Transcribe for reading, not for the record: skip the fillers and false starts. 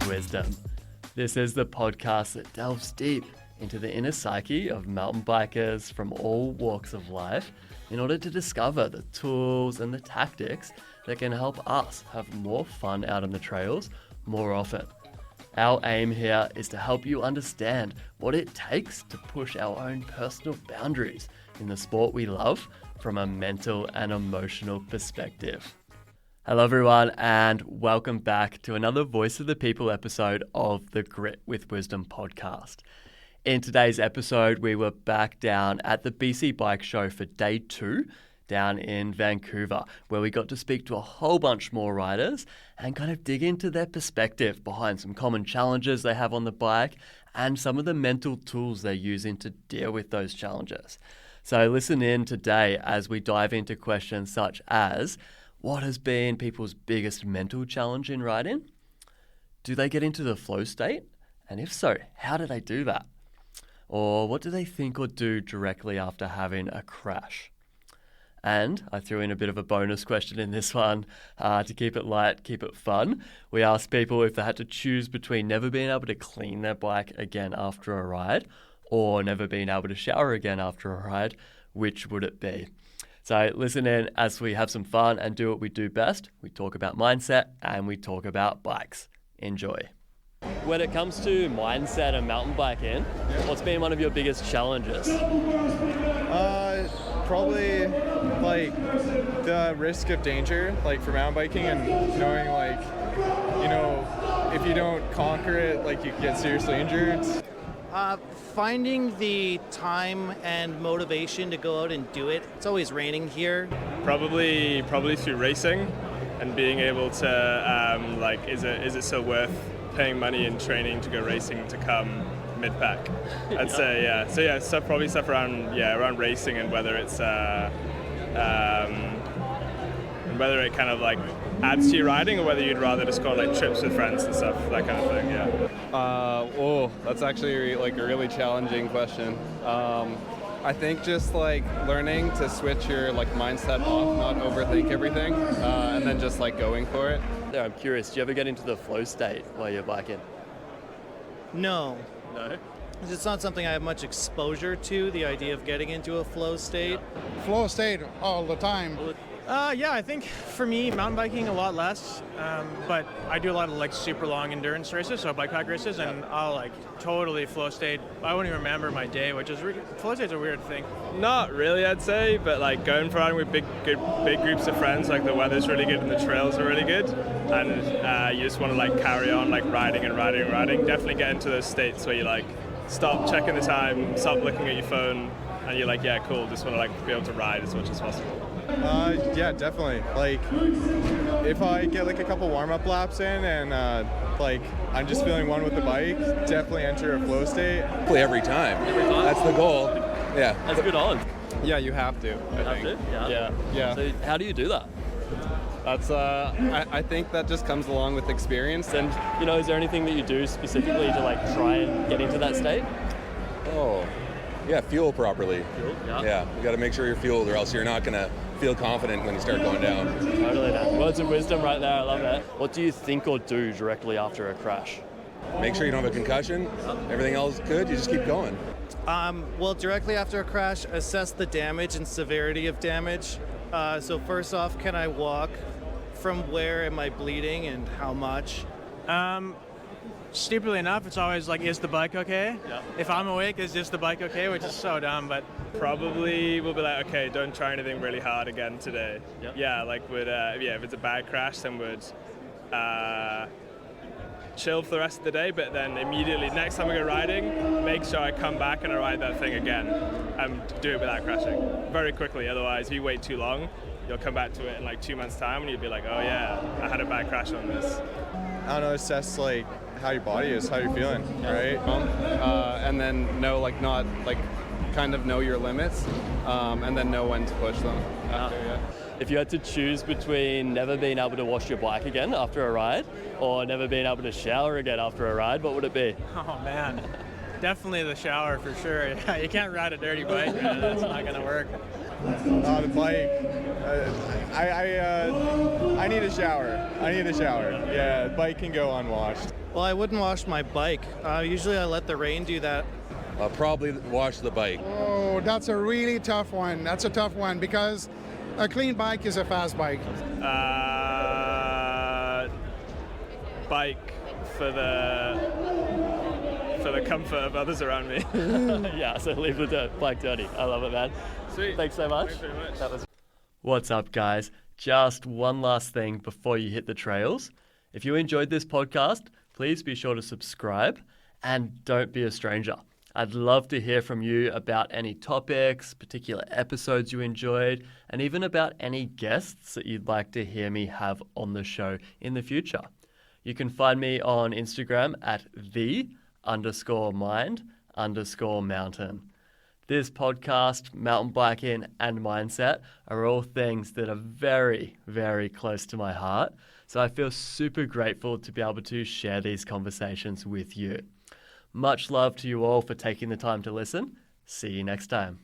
Wisdom. This is the podcast that delves deep into the inner psyche of mountain bikers from all walks of life in order to discover the tools and the tactics that can help us have more fun out on the trails more often. Our aim here is to help you understand what it takes to push our own personal boundaries in the sport we love from a mental and emotional perspective. Hello everyone, and welcome back to another Voice of the People episode of the Grit with Wisdom podcast. In today's episode, we were back down at the BC Bike Show for day 2 down in Vancouver, where we got to speak to a whole bunch more riders and kind of dig into their perspective behind some common challenges they have on the bike and some of the mental tools they're using to deal with those challenges. So listen in today as we dive into questions such as, what has been people's biggest mental challenge in riding? Do they get into the flow state? And if so, how do they do that? Or what do they think or do directly after having a crash? And I threw in a bit of a bonus question in this one to keep it light, keep it fun. We asked people if they had to choose between never being able to clean their bike again after a ride or never being able to shower again after a ride, which would it be? So listen in as we have some fun and do what we do best. We talk about mindset and we talk about bikes. Enjoy. When it comes to mindset and mountain biking, what's been one of your biggest challenges? Probably like the risk of danger, like for mountain biking, and knowing like, you know, if you don't conquer it, like you could get seriously injured. Finding the time and motivation to go out and do it. It's always raining here. Probably through racing and being able to like, is it still worth paying money and training to go racing to come mid-pack? I'd say, yeah. So yeah, probably stuff around racing and whether it's and whether it kind of like adds to your riding or whether you'd rather just go on like trips with friends and stuff, that kind of thing. Yeah. That's actually like a really challenging question. I think just like learning to switch your like mindset off, not overthink everything, and then just like going for it. There, I'm curious, do you ever get into the flow state while you're biking? No. No? It's not something I have much exposure to, the idea of getting into a flow state. Flow state all the time. Yeah, I think for me, mountain biking a lot less, but I do a lot of like super long endurance races, so bike pack races, and I'll like totally flow state. I wouldn't even remember my day, which is flow state's a weird thing. Not really, I'd say, but like going for riding with big groups of friends, like the weather's really good and the trails are really good, and you just want to like carry on like riding. Definitely get into those states where you like stop checking the time, stop looking at your phone, and you're like, yeah, cool, just want to like be able to ride as much as possible. Yeah, definitely. Like, if I get like a couple warm-up laps in and like I'm just feeling one with the bike, definitely enter a flow state. Play every time. That's the goal. Yeah. That's good on. Yeah, you have to. I think. Yeah. So how do you do that? That's I think that just comes along with experience. And you know, is there anything that you do specifically to like try and get into that state? Yeah, fuel properly. Fuel? Yeah, you got to make sure you're fueled, or else you're not gonna feel confident when you start going down. Totally. Words of wisdom right there. I love that. What do you think or do directly after a crash? Make sure you don't have a concussion. Everything else good. You just keep going. Well, directly after a crash, assess the damage and severity of damage. So first off, can I walk? From where am I bleeding and how much? Stupidly enough, it's always like, is the bike okay? Yeah. If I'm awake, is just the bike okay? Which is so dumb, but Probably we'll be like, okay, don't try anything really hard again today. Yep. Yeah, like if it's a bad crash, then would chill for the rest of the day, but then immediately next time we go riding, make sure I come back and I ride that thing again and do it without crashing very quickly. Otherwise, if you wait too long, you'll come back to it in like 2 months' time and you'll be like, oh yeah, I had a bad crash on this. I don't know, assess like how your body is, how you're feeling, right? And then know like not like kind of know your limits, and then know when to push them after. Yeah. If you had to choose between never being able to wash your bike again after a ride or never being able to shower again after a ride, what would it be? oh man, definitely the shower for sure. Yeah, you can't ride a dirty bike, man. That's not gonna work. The bike. I I need a shower. Yeah, bike can go unwashed. Well, I wouldn't wash my bike. Usually I let the rain do that. I'll probably wash the bike. Oh, that's a really tough one. That's a tough one because a clean bike is a fast bike. Bike for the comfort of others around me. Yeah, so leave the bike dirty. I love it, man. Sweet. Thanks so much. Thanks very much. What's up, guys? Just one last thing before you hit the trails. If you enjoyed this podcast, please be sure to subscribe and don't be a stranger. I'd love to hear from you about any topics, particular episodes you enjoyed, and even about any guests that you'd like to hear me have on the show in the future. You can find me on Instagram at _mind_mountain. This podcast, mountain biking, and mindset are all things that are very, very close to my heart. So I feel super grateful to be able to share these conversations with you. Much love to you all for taking the time to listen. See you next time.